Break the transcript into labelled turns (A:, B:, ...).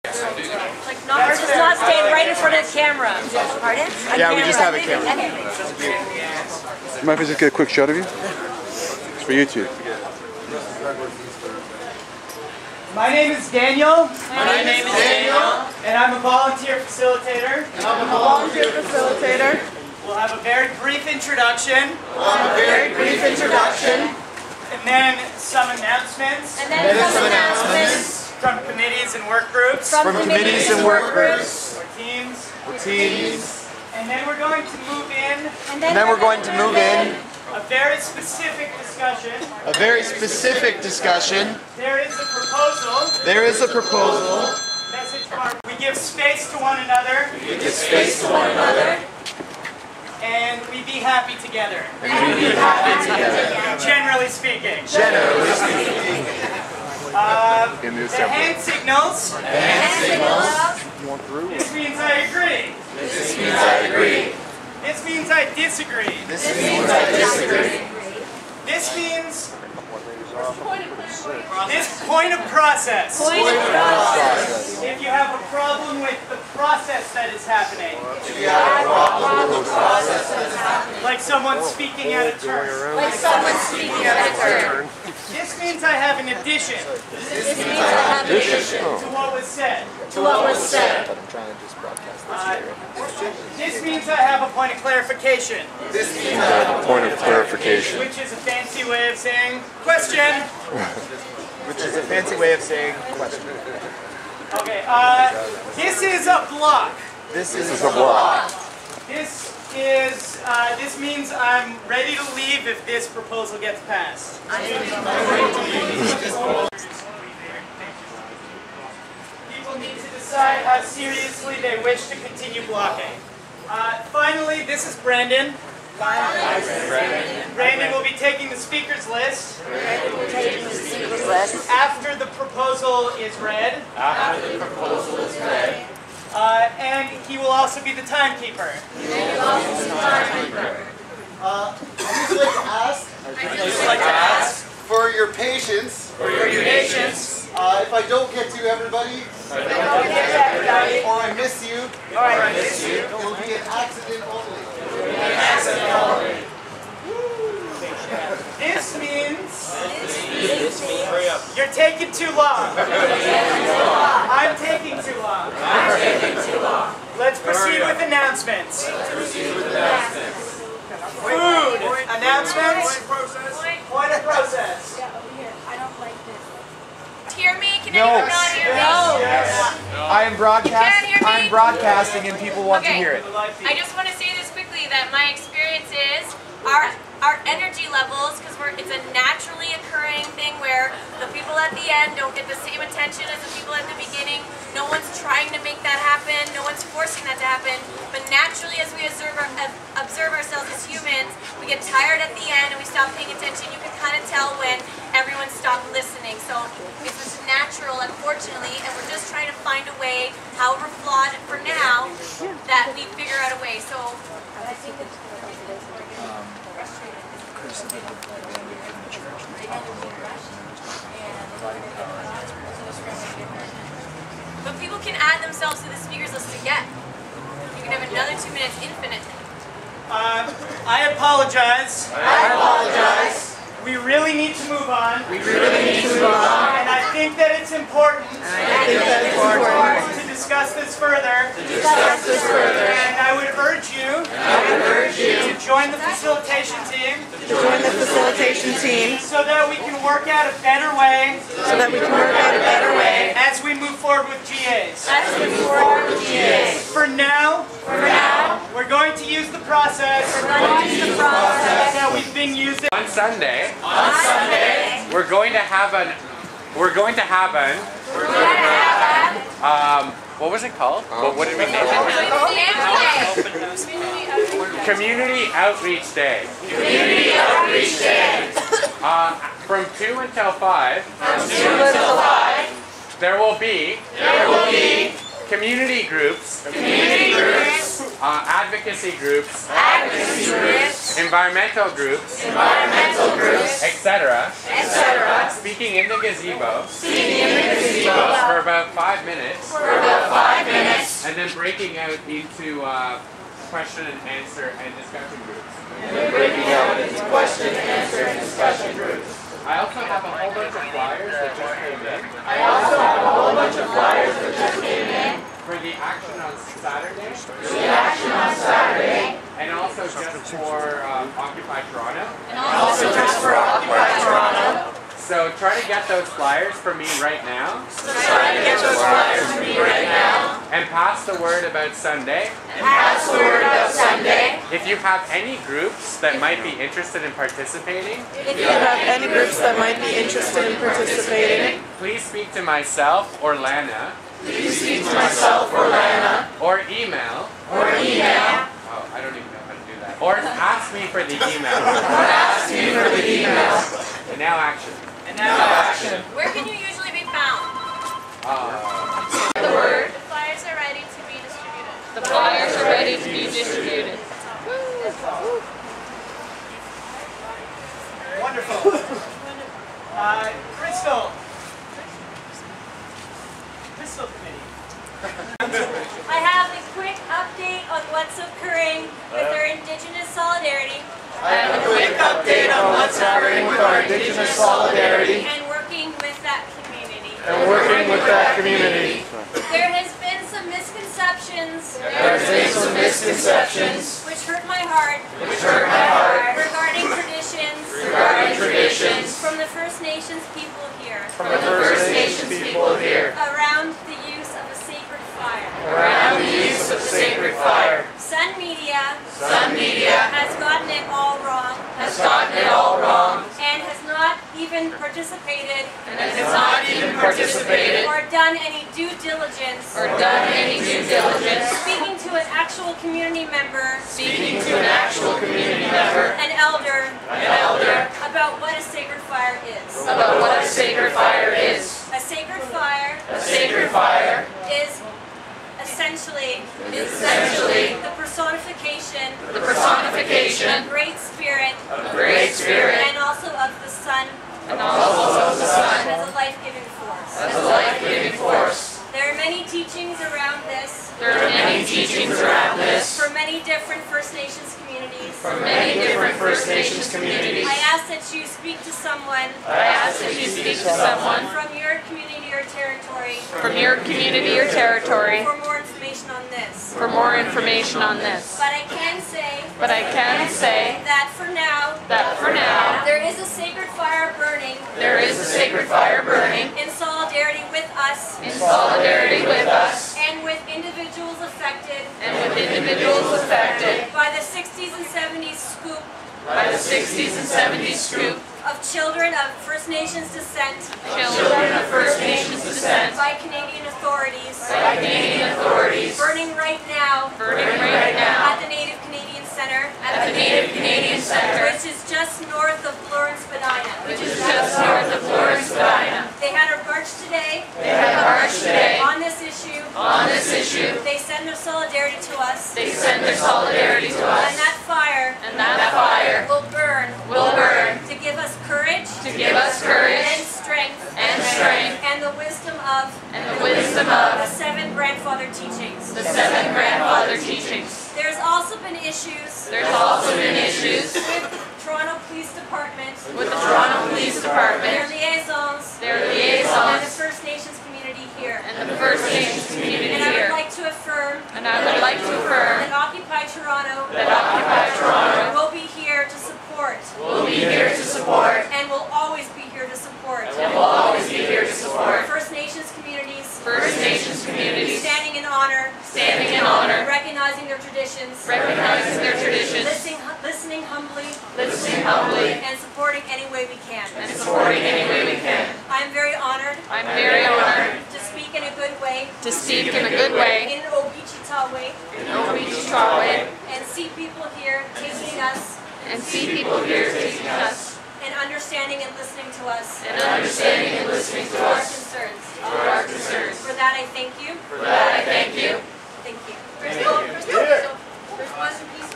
A: Like not, or just not staying right in front of the camera. Pardon?
B: Yeah, we just have a camera.
C: Might we just get a quick shot of you? It's for YouTube.
D: My name is Daniel.
A: My name is Daniel.
D: And I'm a volunteer facilitator. We'll have a very brief introduction. And then some announcements. From committees and work groups.
A: Or
D: teams. And then we're going to move in. A very specific discussion. There is a proposal. Message card. We give space to one another. And we be happy together. Generally speaking. The hand signals. This means I agree. This means I disagree. This means this point of process. If you have a problem with the process that is happening. Like someone speaking out of turn. This means I have an addition. To what was said. This means I have a point of clarification. Which is a fancy way of saying question. Okay, this is a block. This means I'm ready to leave if this proposal gets passed. People need to decide how seriously they wish to continue blocking. Finally, this is Brandon. Brandon will be taking the speakers list. After the proposal is read. And he will also be the timekeeper.
B: I'd just like to ask for your patience. If I don't get to everybody, or I miss you, it will be an accident only.
D: This means you're taking too long. I'm taking too long. Let's proceed with announcements. Food. Announcements. Point of process.
A: Hear me? Can anyone not hear me?
D: I'm broadcasting and people want to hear it.
A: I just want to say this quickly that my experience is our energy levels, because it's a naturally occurring thing where the people at the end don't get the same attention as the people at the beginning. No one's trying to make that happen. No one's forcing that to happen. But naturally, as we observe ourselves as humans, we get tired at the end and we stop paying attention. You can kind of tell when everyone stopped listening. So it's just natural, unfortunately, and we're just trying to find a way, however flawed for now, that we figure out a way. So I think it's but people can add themselves to the speakers list again. You can have another 2 minutes infinite.
D: I apologize. We really need to move on. And I think that it's important to discuss this further. And I would urge you to join the facilitation team. So that we can work out a better way. As we move forward with GAs. For now, we're going to use the process that we've been using.
E: On Sunday, we're going to have what was it called? What did we name it? Community Outreach Day. From 2 until 5. There will be community groups advocacy groups, environmental groups, etc. Speaking in the gazebo, for about 5 minutes, and then breaking out into question and answer and discussion groups. I also have a whole bunch of flyers that just came in. For the action on Saturday. And also just for Occupy Toronto. So try to get those flyers for me right now. And pass the word about Sunday. If you have any groups that might be interested in participating, please speak to myself or Lana. Or email. Oh, I don't even know how to do that. Or ask me for the email. And now action.
A: Where can you usually be found?
F: The word.
A: The flyers are ready to be distributed.
F: The flyers are ready to be distributed.
D: Wonderful. Crystal Committee.
A: I have a quick update on what's occurring with our Indigenous Solidarity. And working with that community. There has been some misconceptions. Which hurt my heart. Regarding traditions. From the First Nations people here. Around the use of a sacred fire. Sun Media has gotten it all wrong. And has not even participated. Or done any due diligence. Speaking to an actual community member. An elder. About what a sacred fire is. A sacred fire is essentially the personification of Great Spirit and also of the Sun as a life-giving force. There are many teachings around this. For many different First Nations communities. I ask that you speak to someone. From your community or territory. For more information on this. But I can say that for now there is a sacred fire burning. In solidarity with us. And with individuals affected. By the 60s and 70s scoop. Of children of First Nations descent. By Canadian authorities. Burning right now. At the Native Canadian Centre. Which is just north of Lawrence-Spadina. They had a march today. On this issue. They send their solidarity to us. And that fire. Will burn. To give us courage. And strength. And the wisdom of. The 7 grandfather teachings. There's also been issues. With Toronto Police Department. Their liaisons. And the First Nations community here. And I would like to affirm. That Occupy Toronto. Will be here to support. And will always be here to support. First Nations communities. Standing in honor. Recognizing their traditions. Listening humbly. And supporting any way we can. I'm very honored. To speak in a good way. In an Obichita way. And see people here taking us. And understanding and listening to us. Our concerns. For that I thank you. Thank you. There's one piece of